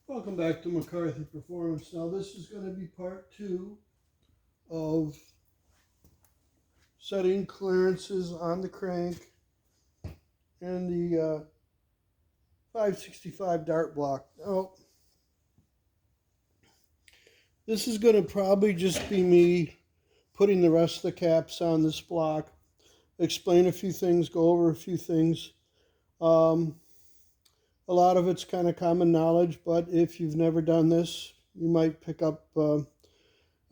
Welcome back to McCarthy Performance. Now, this is going to be part two of setting clearances on the crank and the 565 dart block. Now, this is going to probably just be me putting the rest of the caps on this block, explain a few things, go over a few things. Um, a lot of it's kind of common knowledge, but if you've never done this, you might pick up a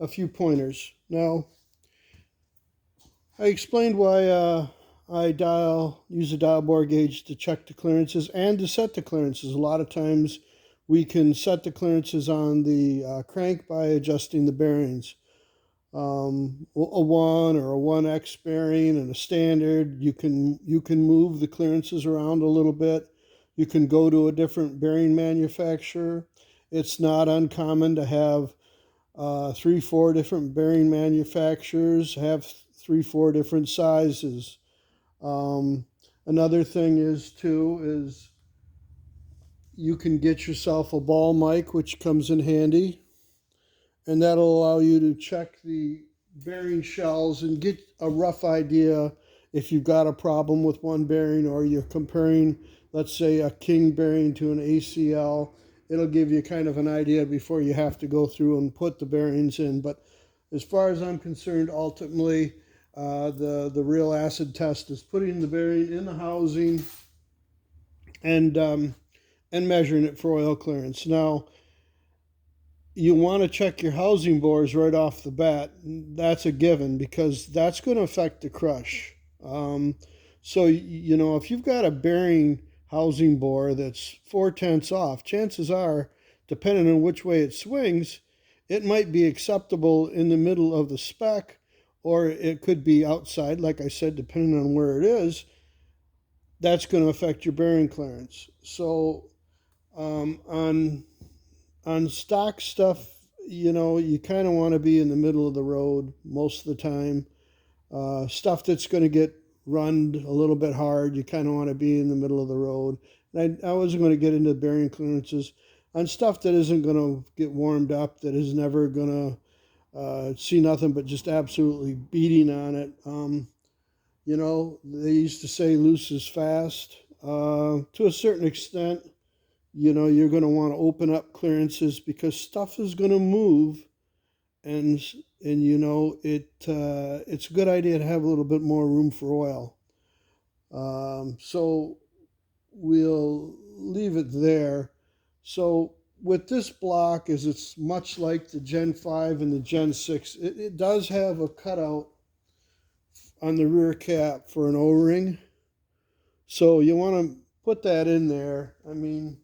few pointers. Now, I explained why I use a dial bore gauge to check the clearances and to set the clearances. A lot of times we can set the clearances on the crank by adjusting the bearings. A 1 or a 1X bearing and a standard, you can move the clearances around a little bit. You can go to a different bearing manufacturer. It's not uncommon to have 3, 4 different bearing manufacturers, have 3, 4 different sizes. Um, Another thing is you can get yourself a ball mic, which comes in handy, and that'll allow you to check the bearing shells and get a rough idea if you've got a problem with one bearing or you're comparing, let's say, a king bearing to an ACL. It'll give you kind of an idea before you have to go through and put the bearings in. But as far as I'm concerned, ultimately, the real acid test is putting the bearing in the housing and and measuring it for oil clearance. Now, you want to check your housing bores right off the bat. That's a given because that's going to affect the crush. So, if you've got a bearing housing bore that's 4/10 off, chances are, depending on which way it swings, it might be acceptable in the middle of the spec, or it could be outside, like I said, depending on where it is. That's going to affect your bearing clearance. So, on stock stuff, you kind of want to be in the middle of the road most of the time. Stuff that's going to get run a little bit hard, you kind of want to be in the middle of the road. And I wasn't going to get into bearing clearances on stuff that isn't going to get warmed up, that is never going to see nothing but just absolutely beating on it. They used to say loose is fast. To a certain extent, you're going to want to open up clearances because stuff is going to move, and it's a good idea to have a little bit more room for oil. So we'll leave it there. So with this block, is it's much like the Gen 5 and the Gen 6. It does have a cutout on the rear cap for an O-ring. So you want to put that in there. I mean,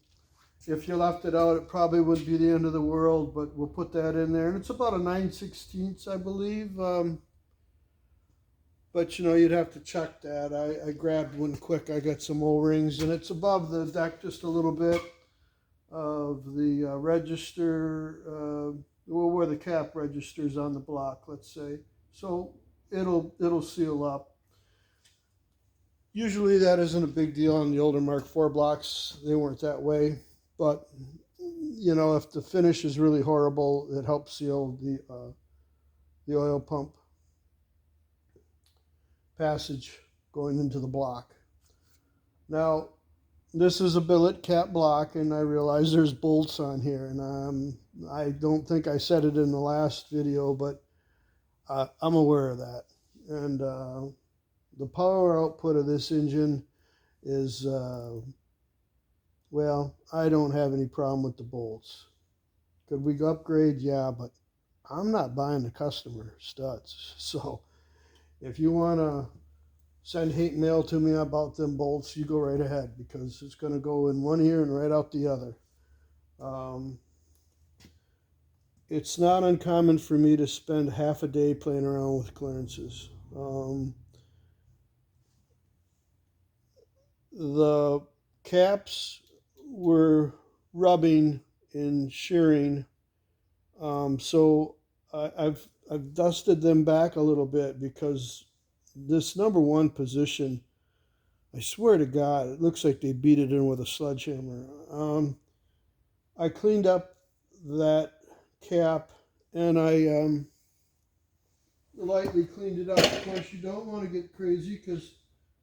if you left it out, it probably would be the end of the world, but we'll put that in there. And it's about a 9/16, I believe. But you'd have to check that. I grabbed one quick. I got some O-rings, and it's above the deck just a little bit of the register, where the cap registers on the block, let's say. So it'll seal up. Usually that isn't a big deal on the older Mark IV blocks. They weren't that way. But, if the finish is really horrible, it helps seal the oil pump passage going into the block. Now, this is a billet cap block, and I realize there's bolts on here, and I don't think I said it in the last video, but I'm aware of that. And the power output of this engine is, well, I don't have any problem with the bolts. Could we upgrade? Yeah, but I'm not buying the customer studs. So if you want to send hate mail to me about them bolts, you go right ahead, because it's going to go in one ear and right out the other. It's not uncommon for me to spend half a day playing around with clearances. The caps were rubbing and shearing, so I've dusted them back a little bit, because this number one position, I swear to God, it looks like they beat it in with a sledgehammer. I cleaned up that cap, and I lightly cleaned it up. Of course, you don't want to get crazy because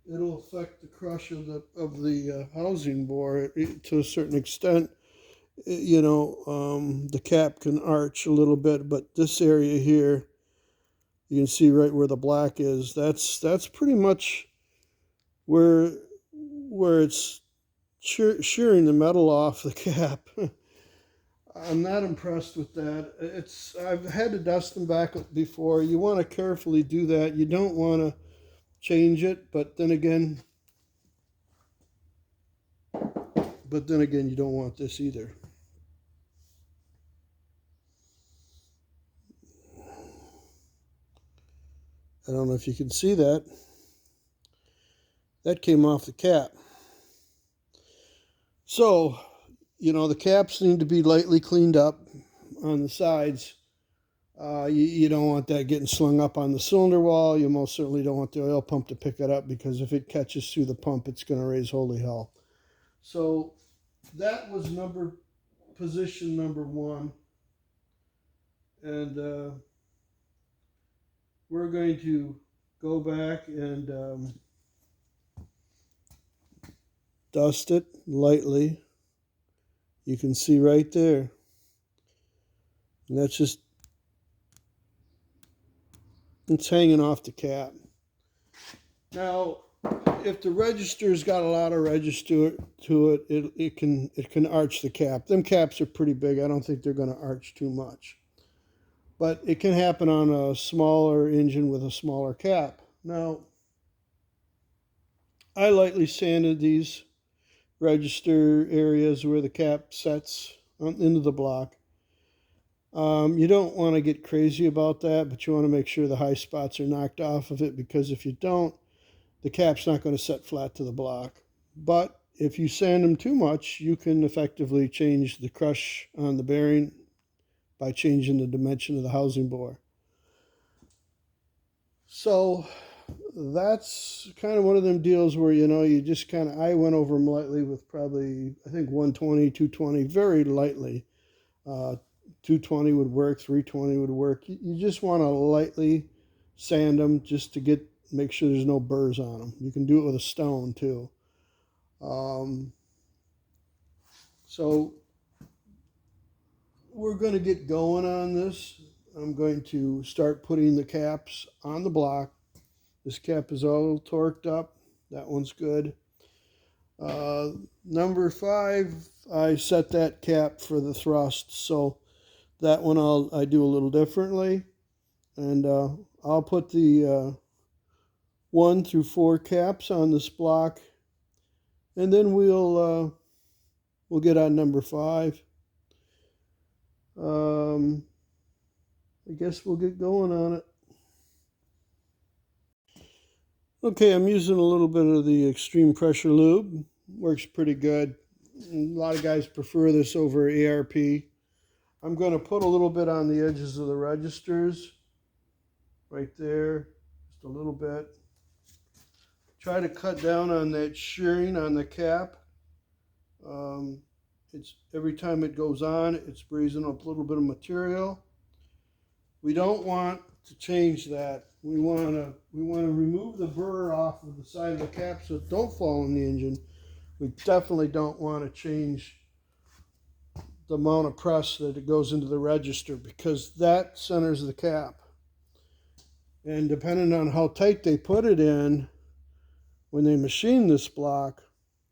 it'll affect the crush of the housing bore to a certain extent. The cap can arch a little bit, but this area here, you can see right where the black is. That's pretty much where it's shearing the metal off the cap. I'm not impressed with that. I've had to dust them back before. You want to carefully do that. You don't want to change it, but then again, you don't want this either. I don't know if you can see that. That came off the cap. So, the caps need to be lightly cleaned up on the sides. You don't want that getting slung up on the cylinder wall. You most certainly don't want the oil pump to pick it up, because if it catches through the pump, it's going to raise holy hell. So that was position number 1. And we're going to go back and dust it lightly. You can see right there. And it's hanging off the cap. Now, if the register's got a lot of register to it, it can arch the cap. Them caps are pretty big. I don't think they're going to arch too much. But it can happen on a smaller engine with a smaller cap. Now, I lightly sanded these register areas where the cap sets into the block. You don't want to get crazy about that, but you want to make sure the high spots are knocked off of it, because if you don't, the cap's not going to set flat to the block. But if you sand them too much, you can effectively change the crush on the bearing by changing the dimension of the housing bore. So that's kind of one of them deals where, you just I went over them lightly with probably, I think 120, 220, very lightly. 220 would work, 320 would work. You just want to lightly sand them just to make sure there's no burrs on them. You can do it with a stone too. So we're going to get going on this. I'm going to start putting the caps on the block. This cap is all torqued up. That one's good. Number 5, I set that cap for the thrust, so that one I do a little differently, and I'll put the 1 through 4 caps on this block, and then we'll get on number 5. I guess we'll get going on it. Okay, I'm using a little bit of the extreme pressure lube. Works pretty good. A lot of guys prefer this over ARP. I'm going to put a little bit on the edges of the registers. Right there. Just a little bit. Try to cut down on that shearing on the cap. It's every time it goes on, it's breezing up a little bit of material. We don't want to change that. We want to remove the burr off of the side of the cap so it don't fall in the engine. We definitely don't want to change the amount of press that it goes into the register, because that centers the cap. And depending on how tight they put it in when they machine this block,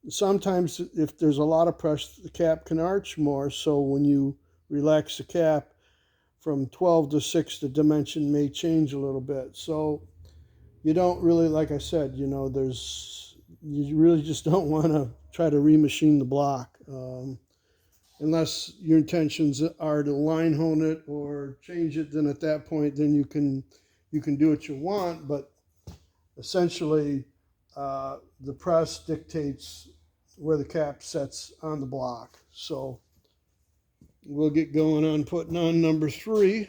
sometimes if there's a lot of press, the cap can arch more. So when you relax the cap from 12 to 6, the dimension may change a little bit. So you don't really, like I said, you really just don't want to try to remachine the block. Unless your intentions are to line hone it or change it, then at that point, then you can do what you want. But essentially, the press dictates where the cap sets on the block. So we'll get going on putting on number 3.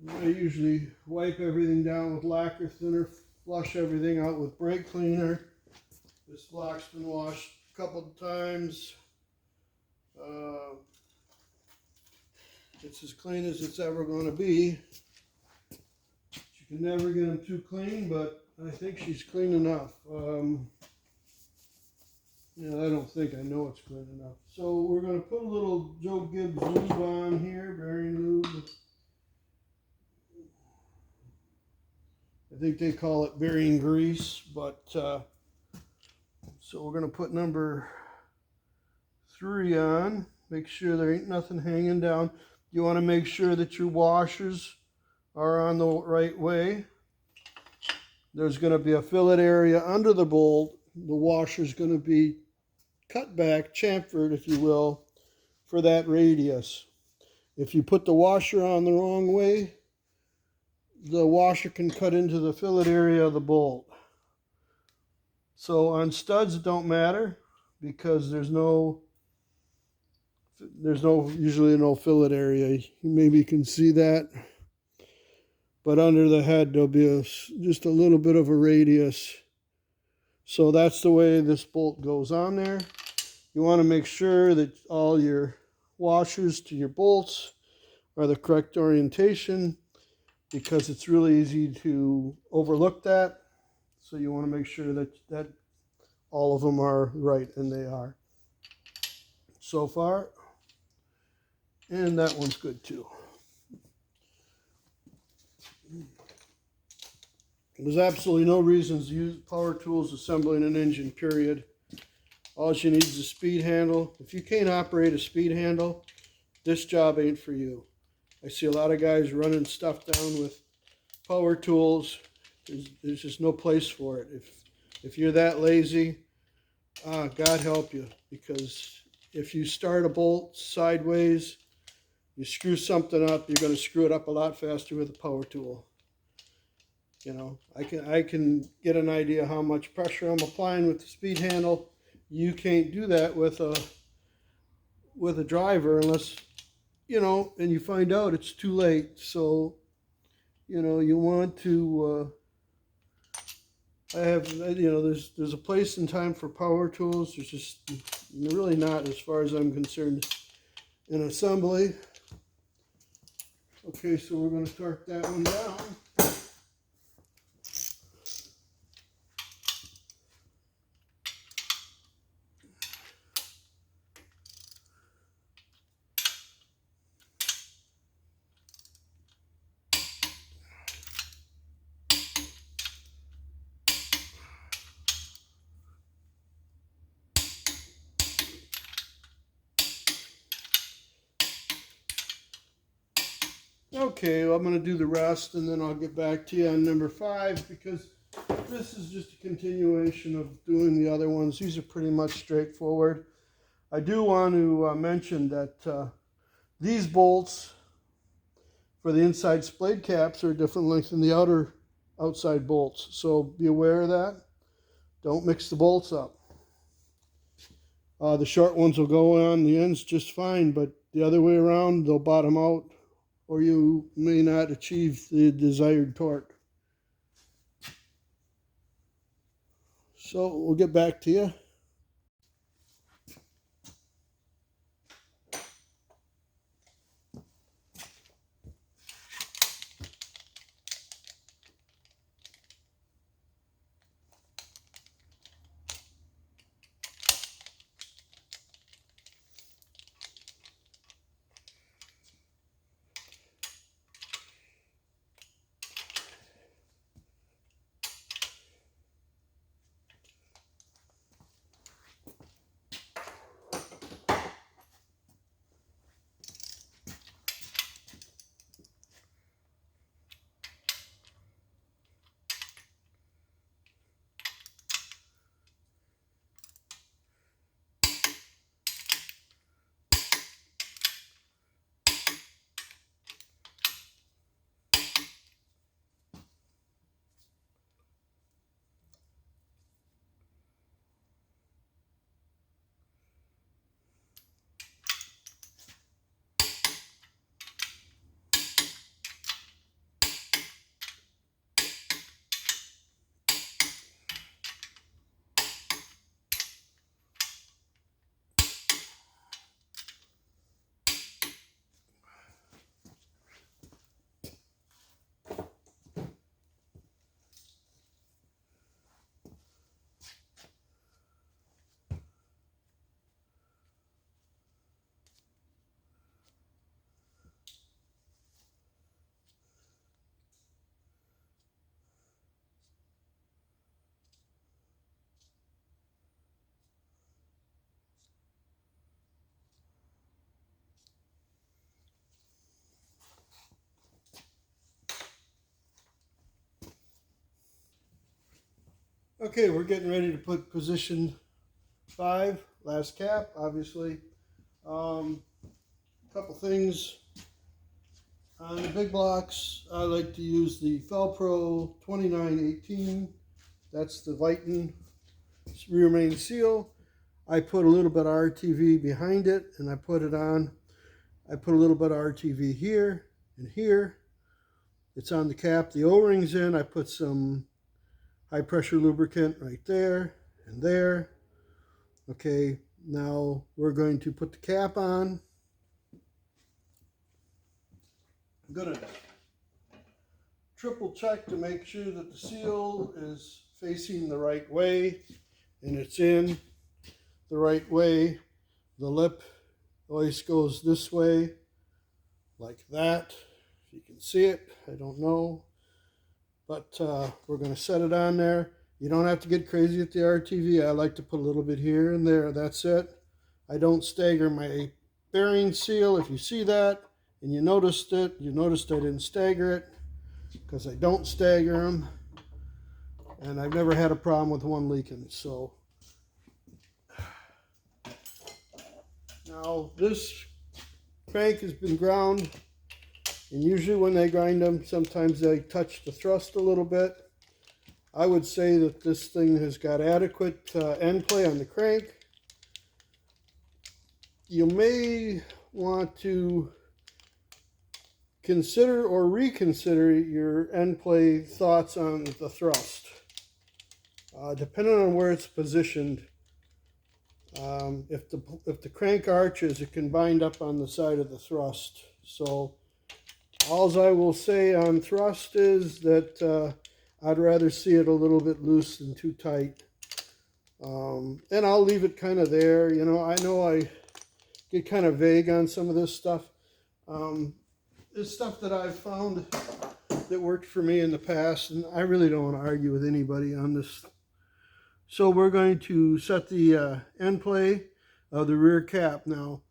I usually wipe everything down with lacquer thinner, flush everything out with brake cleaner. This block's been washed a couple of times. It's as clean as it's ever going to be. You can never get them too clean, but I think she's clean enough. Yeah, I don't think I know it's clean enough. So we're going to put a little Joe Gibbs lube on here, bearing lube. I think they call it bearing grease, but so we're going to put number 3 on. Make sure there ain't nothing hanging down. You want to make sure that your washers are on the right way. There's going to be a fillet area under the bolt. The washer's going to be cut back, chamfered, if you will, for that radius. If you put the washer on the wrong way, the washer can cut into the fillet area of the bolt. So on studs, it don't matter because there's usually no fillet area. Maybe you can see that. But under the head, there'll be just a little bit of a radius. So that's the way this bolt goes on there. You want to make sure that all your washers to your bolts are the correct orientation because it's really easy to overlook that. So you want to make sure that all of them are right, and they are so far. And that one's good too. There's absolutely no reasons to use power tools assembling an engine, period. All you need is a speed handle. If you can't operate a speed handle, this job ain't for you. I see a lot of guys running stuff down with power tools. There's just no place for it. If you're that lazy, God help you, because if you start a bolt sideways, you screw something up, you're going to screw it up a lot faster with a power tool. You know, I can get an idea how much pressure I'm applying with the speed handle. You can't do that with a driver unless, you know, and you find out it's too late. So, you know, you want to, there's a place and time for power tools. There's just really not, as far as I'm concerned, in assembly. Okay, so we're going to torque that one down. Okay, well, I'm going to do the rest, and then I'll get back to you on number 5, because this is just a continuation of doing the other ones. These are pretty much straightforward. I do want to mention that these bolts for the inside spade caps are a different length than the outside bolts. So be aware of that. Don't mix the bolts up. The short ones will go on the ends just fine, but the other way around, they'll bottom out, or you may not achieve the desired torque. So we'll get back to you. Okay, we're getting ready to put position 5, last cap, obviously. Couple things on the big blocks. I like to use the Felpro 2918. That's the Viton rear main seal. I put a little bit of RTV behind it, and I put it on. I put a little bit of RTV here and here. It's on the cap. The O-ring's in. I put some high pressure lubricant right there and there. Okay, now we're going to put the cap on. I'm going to triple check to make sure that the seal is facing the right way and it's in the right way. The lip always goes this way, like that. If you can see it, I don't know. But we're going to set it on there. You don't have to get crazy at the RTV. I like to put a little bit here and there. That's it. I don't stagger my bearing seal. If you see that and you noticed it, you noticed I didn't stagger it because I don't stagger them. And I've never had a problem with one leaking. So now this crank has been ground. And usually when they grind them, sometimes they touch the thrust a little bit. I would say that this thing has got adequate end play on the crank. You may want to consider or reconsider your end play thoughts on the thrust. Depending on where it's positioned, if the crank arches, it can bind up on the side of the thrust. So all I will say on thrust is that I'd rather see it a little bit loose than too tight. And I'll leave it kind of there. You know I get kind of vague on some of this stuff. It's stuff that I've found that worked for me in the past, and I really don't want to argue with anybody on this. So we're going to set the end play of the rear cap. Now,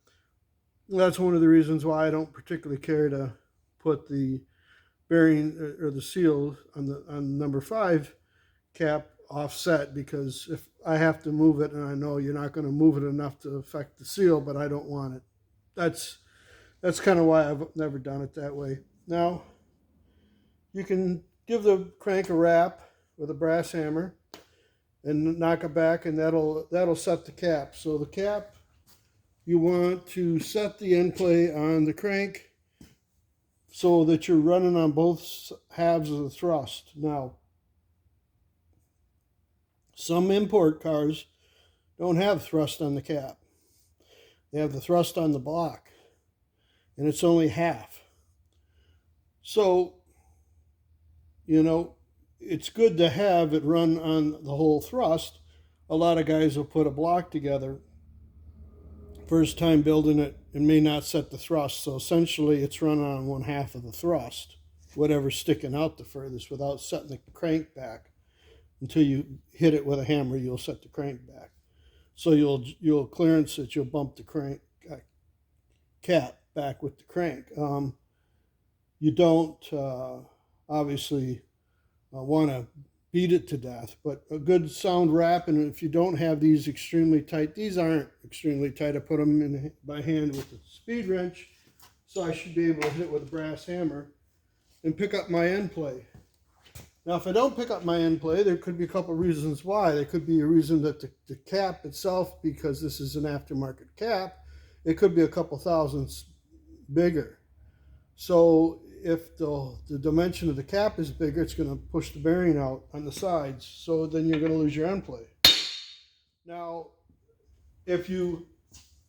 that's one of the reasons why I don't particularly care to put the bearing or the seal on number 5 cap offset, because if I have to move it, and I know you're not going to move it enough to affect the seal, but I don't want it. That's kind of why I've never done it that way. Now, you can give the crank a rap with a brass hammer and knock it back, and that'll set the cap. So the cap, you want to set the end play on the crank so that you're running on both halves of the thrust. Now, some import cars don't have thrust on the cap. They have the thrust on the block, and it's only half. So, it's good to have it run on the whole thrust. A lot of guys will put a block together, first time building it, and may not set the thrust. So essentially it's running on one half of the thrust, whatever's sticking out the furthest, without setting the crank back. Until you hit it with a hammer, you'll set the crank back. So you'll clearance it, you'll bump the crank cap back with the crank. You don't obviously want to beat it to death, but a good sound wrap. And if you don't have these extremely tight, these aren't extremely tight. I put them in by hand with a speed wrench, so I should be able to hit it with a brass hammer and pick up my end play. Now, if I don't pick up my end play, there could be a couple reasons why. There could be a reason that the cap itself, because this is an aftermarket cap, it could be a couple thousandths bigger. So if the dimension of the cap is bigger, it's going to push the bearing out on the sides. So then you're going to lose your end play. Now, if you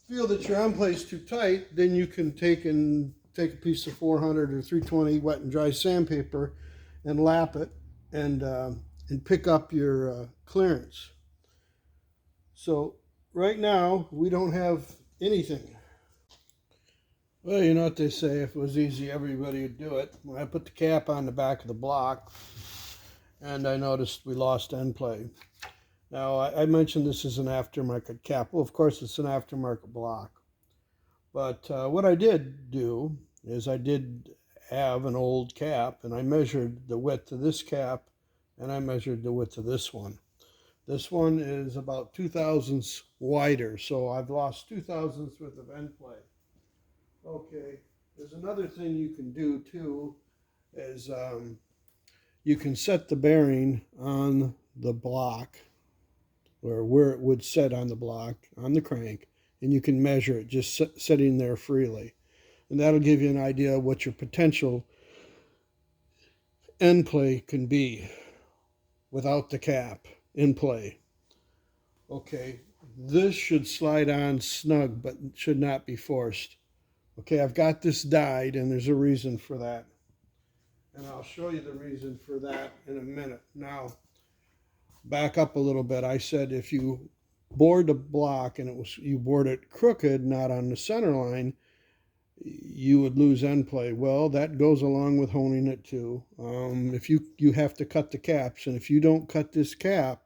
feel that your end play is too tight, then you can take a piece of 400 or 320 wet and dry sandpaper and lap it and pick up your clearance. So right now we don't have anything. Well, you know what they say, if it was easy, everybody would do it. When I put the cap on the back of the block, and I noticed we lost end play. Now, I mentioned this is an aftermarket cap. Well, of course, it's an aftermarket block. But what I did do is I did have an old cap, and I measured the width of this cap, and I measured the width of this one. This one is about 2 thousandths wider, so I've lost 2 thousandths worth of end play. Okay, there's another thing you can do too, is you can set the bearing on the block, or where it would set on the block, on the crank, and you can measure it just sitting there freely. And that'll give you an idea of what your potential end play can be without the cap in play. Okay, this should slide on snug, but should not be forced. Okay, I've got this dyed, and there's a reason for that. And I'll show you the reason for that in a minute. Now, back up a little bit. I said if you bored the block and you bored it crooked, not on the center line, you would lose end play. Well, that goes along with honing it too. If you have to cut the caps, and if you don't cut this cap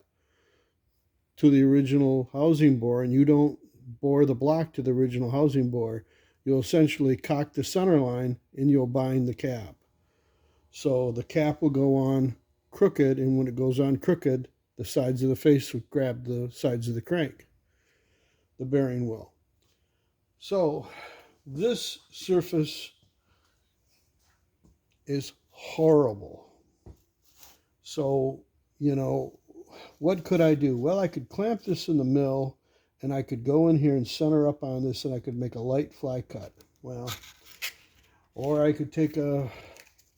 to the original housing bore, and you don't bore the block to the original housing bore, you'll essentially cock the center line and you'll bind the cap. So the cap will go on crooked, and when it goes on crooked, the sides of the face will grab the sides of the crank. The bearing will. So this surface is horrible. So, what could I do? Well, I could clamp this in the mill, and I could go in here and center up on this, and I could make a light fly cut. Well, or I could take a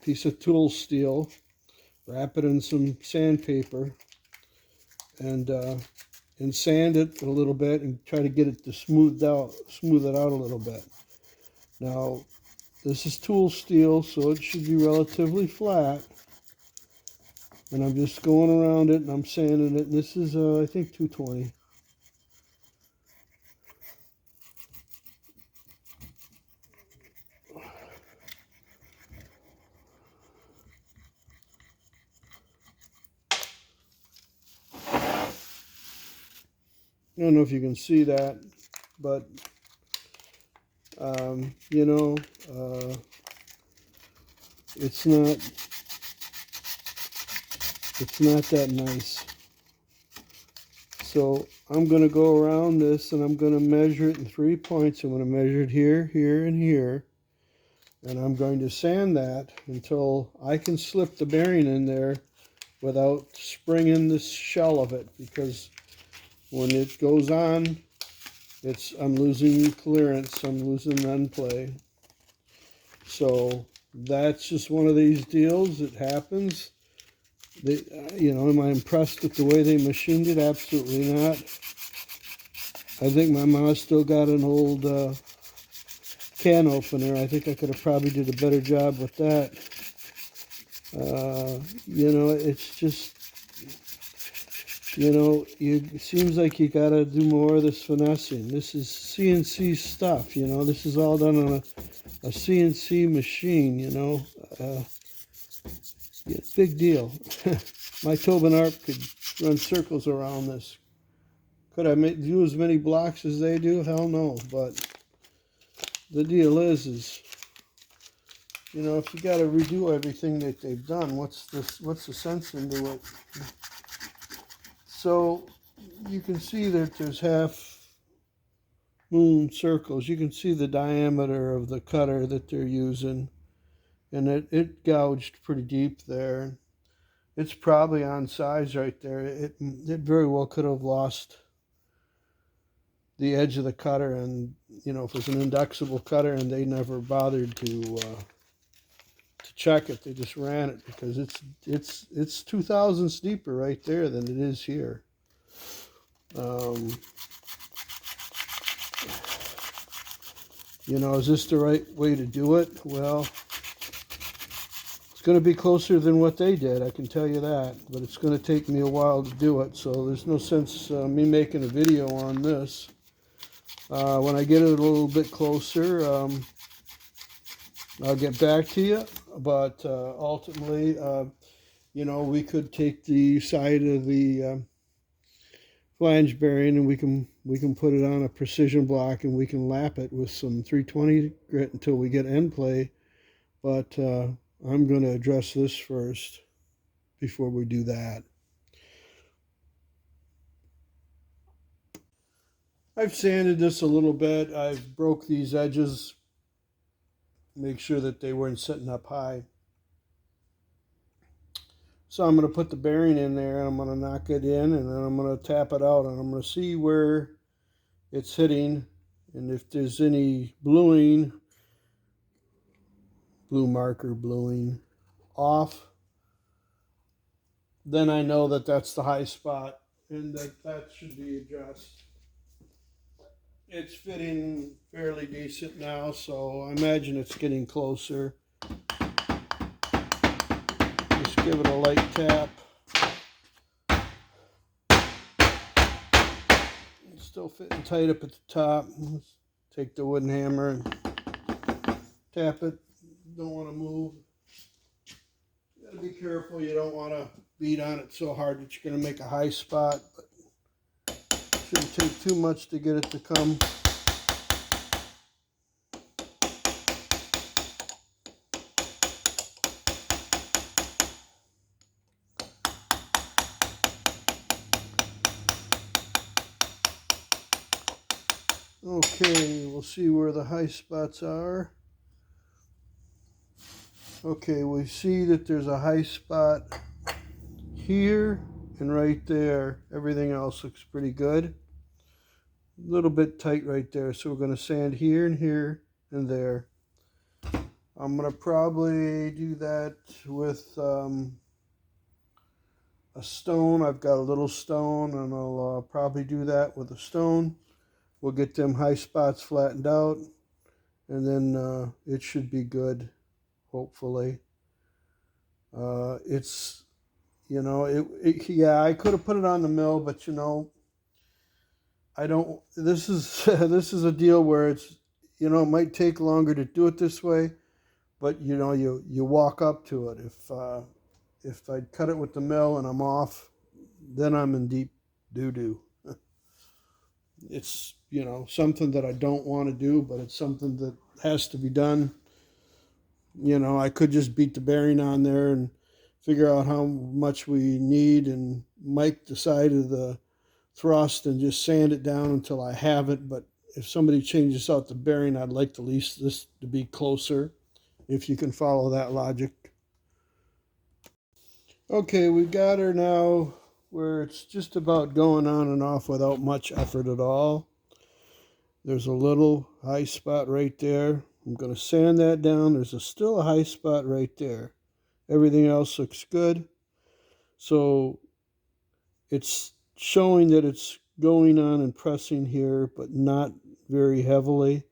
piece of tool steel, wrap it in some sandpaper, and sand it a little bit, and try to get it to smooth it out a little bit. Now, this is tool steel, so it should be relatively flat. And I'm just going around it, and I'm sanding it. And this is, I think, 220. I don't know if you can see that, but, it's not that nice. So I'm going to go around this, and I'm going to measure it in 3 points. I'm going to measure it here, here, and here. And I'm going to sand that until I can slip the bearing in there without springing the shell of it, because when it goes on, I'm losing clearance, I'm losing end play. So that's just one of these deals. It happens. Am I impressed with the way they machined it? Absolutely not. I think my mom still got an old can opener. I think I could have probably did a better job with that. It's just, it seems like you got to do more of this finessing. This is CNC stuff, This is all done on a CNC machine, big deal. My Tobin Arp could run circles around this. Could I do as many blocks as they do? Hell no. But the deal is if you got to redo everything that they've done, what's the sense into it? So you can see that there's half moon circles. You can see the diameter of the cutter that they're using, and it gouged pretty deep there. It's probably on size right there. It very well could have lost the edge of the cutter, and if it was an induxible cutter and they never bothered to check it, they just ran it, because it's 2 thousandths deeper right there than it is here. Is this the right way to do it? Well, it's going to be closer than what they did, I can tell you that, but it's going to take me a while to do it, so there's no sense me making a video on this. When I get it a little bit closer, I'll get back to you, but ultimately, we could take the side of the flange bearing, and we can put it on a precision block, and we can lap it with some 320 grit until we get end play. But I'm going to address this first before we do that. I've sanded this a little bit. I've broke these edges, make sure that they weren't sitting up high. So I'm going to put the bearing in there and I'm going to knock it in and then I'm going to tap it out and I'm going to see where it's hitting and if there's any bluing, blue marker bluing off, then I know that that's the high spot and that should be addressed. It's fitting fairly decent now, so I imagine it's getting closer. Just give it a light tap. It's still fitting tight up at the top. Let's take the wooden hammer and tap it. Don't want to move. You gotta be careful. You don't want to beat on it so hard that you're going to make a high spot. But it shouldn't take too much to get it to come. Okay, we'll see where the high spots are. Okay, we see that there's a high spot here and right there. Everything else looks pretty good. A little bit tight right there, so we're going to sand here and there. I'm going to probably do that with a stone. I've got a little stone and I'll probably do that with a stone. We'll get them high spots flattened out and then it should be good, hopefully. It's, you know, yeah, I could have put it on the mill, but you know, I don't, this is, this is a deal where it's, you know, it might take longer to do it this way, but you know, you walk up to it. If I cut it with the mill and I'm off, then I'm in deep doo-doo. It's, you know, something that I don't want to do, but it's something that has to be done. You know, I could just beat the bearing on there and figure out how much we need and mic the side of the thrust and just sand it down until I have it. But if somebody changes out the bearing, I'd like at least this to be closer, if you can follow that logic. Okay, we've got her now where it's just about going on and off without much effort at all. There's a little high spot right there. I'm going to sand that down. There's still a high spot right there. Everything else looks good. So it's showing that it's going on and pressing here, but not very heavily.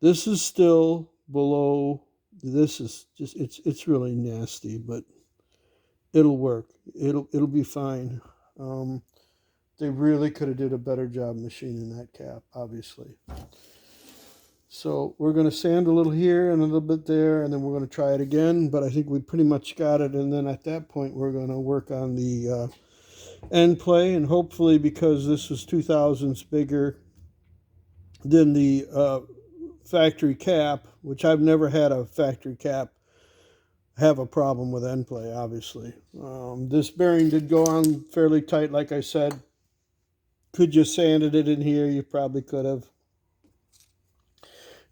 This is still below. This is just, it's really nasty, but it'll work. It'll be fine. They really could have did a better job machining that cap, obviously. So we're going to sand a little here and a little bit there, and then we're going to try it again. But I think we pretty much got it. And then at that point, we're going to work on the end play. And hopefully, because this is 2 thousandths bigger than the factory cap, which I've never had a factory cap have a problem with end play, obviously. This bearing did go on fairly tight, like I said. Could you sanded it in here? You probably could have.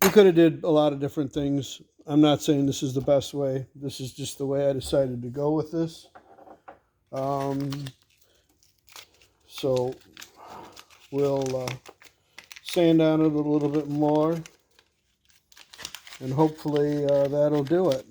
You could have did a lot of different things. I'm not saying this is the best way. This is just the way I decided to go with this. So we'll sand on it a little bit more, and hopefully that'll do it.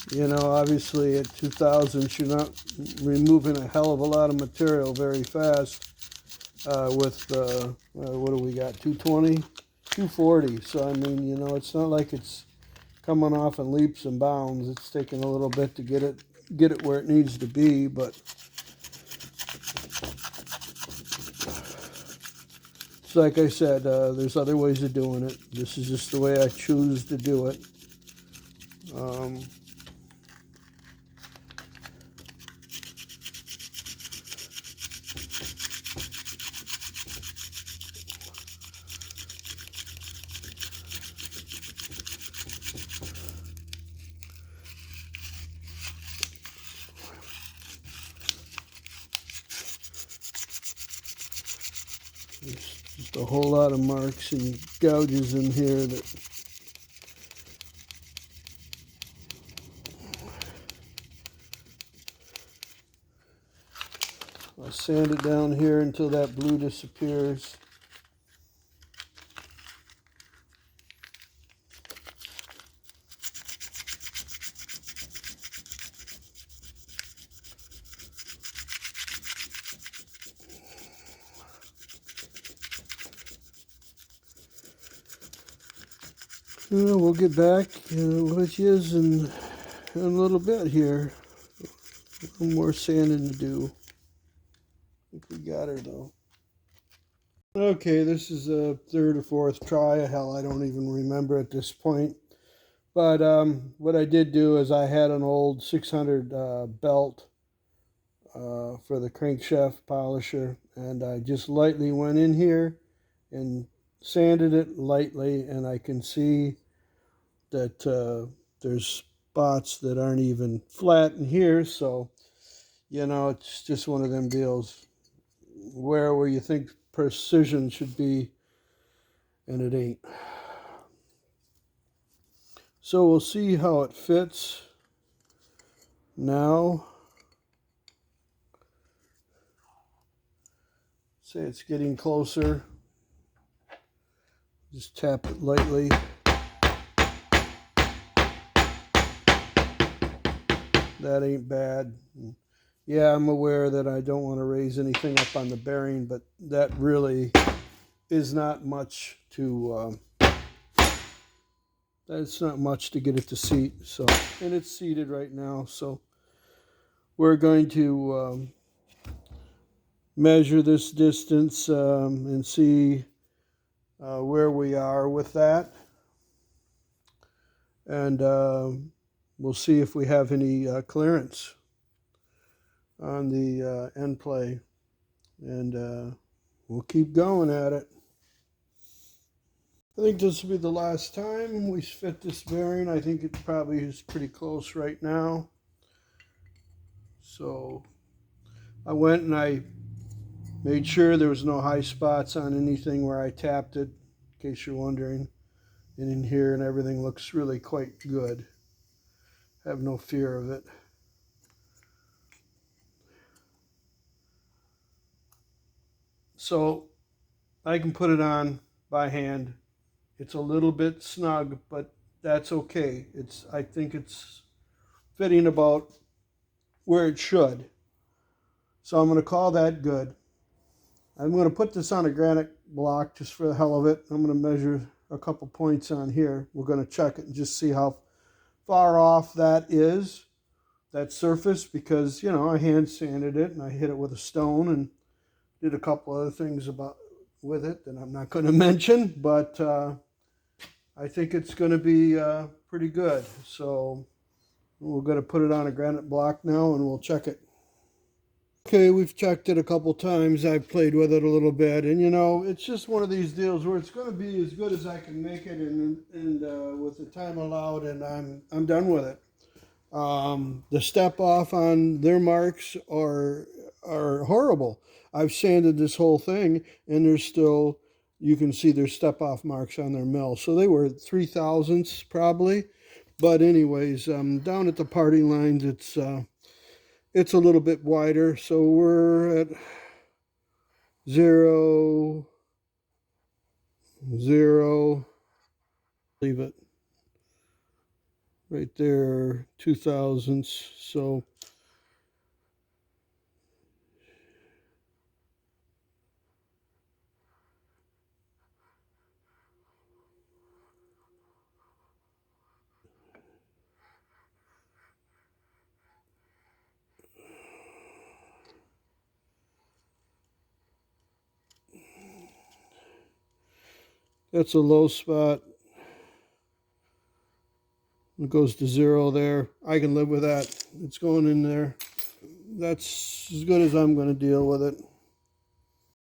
You know, obviously at 2,000, you're not removing a hell of a lot of material very fast with, what do we got, 220, 240. So, I mean, you know, it's not like it's coming off in leaps and bounds. It's taking a little bit to get it where it needs to be, but it's like I said, there's other ways of doing it. This is just the way I choose to do it. a whole lot of marks and gouges in here that I'll sand it down here until that blue disappears. We'll get back with you in a little bit here. A little more sanding to do. I think we got her though. Okay, this is a third or fourth try. Hell, I don't even remember at this point. But what I did do is I had an old 600 belt for the crankshaft polisher, and I just lightly went in here and sanded it lightly, and I can see that there's spots that aren't even flat in here. So it's just one of them deals where you think precision should be and it ain't. So we'll see how it fits now. Say it's getting closer. Just tap it lightly. That ain't bad. Yeah, I'm aware that I don't want to raise anything up on the bearing, but that really is not much to that's not much to get it to seat. So, and it's seated right now, so we're going to measure this distance and see where we are with that, and we'll see if we have any clearance on the end play, and we'll keep going at it. I think this will be the last time we fit this bearing. I think it probably is pretty close right now. So I went and I made sure there was no high spots on anything where I tapped it, in case you're wondering. And in here, and everything looks really quite good. Have no fear of it. So I can put it on by hand. It's a little bit snug, but that's okay. I think it's fitting about where it should. So I'm going to call that good. I'm going to put this on a granite block just for the hell of it. I'm going to measure a couple points on here. We're going to check it and just see how far off that is, that surface, because I hand sanded it and I hit it with a stone and did a couple other things with it that I'm not going to mention, but I think it's going to be pretty good. So we're going to put it on a granite block now and we'll check it. Okay, we've checked it a couple times. I've played with it a little bit, and it's just one of these deals where it's going to be as good as I can make it, and with the time allowed, and I'm done with it. The step off on their marks are horrible. I've sanded this whole thing, and there's still, you can see there's step off marks on their mill. So they were 3/1000ths probably, but anyways, down at the parting lines, it's a little bit wider, so we're at 0, 0, leave it right there, 2/1000ths. So that's a low spot. It goes to 0 there. I can live with that. It's going in there. That's as good as I'm going to deal with it.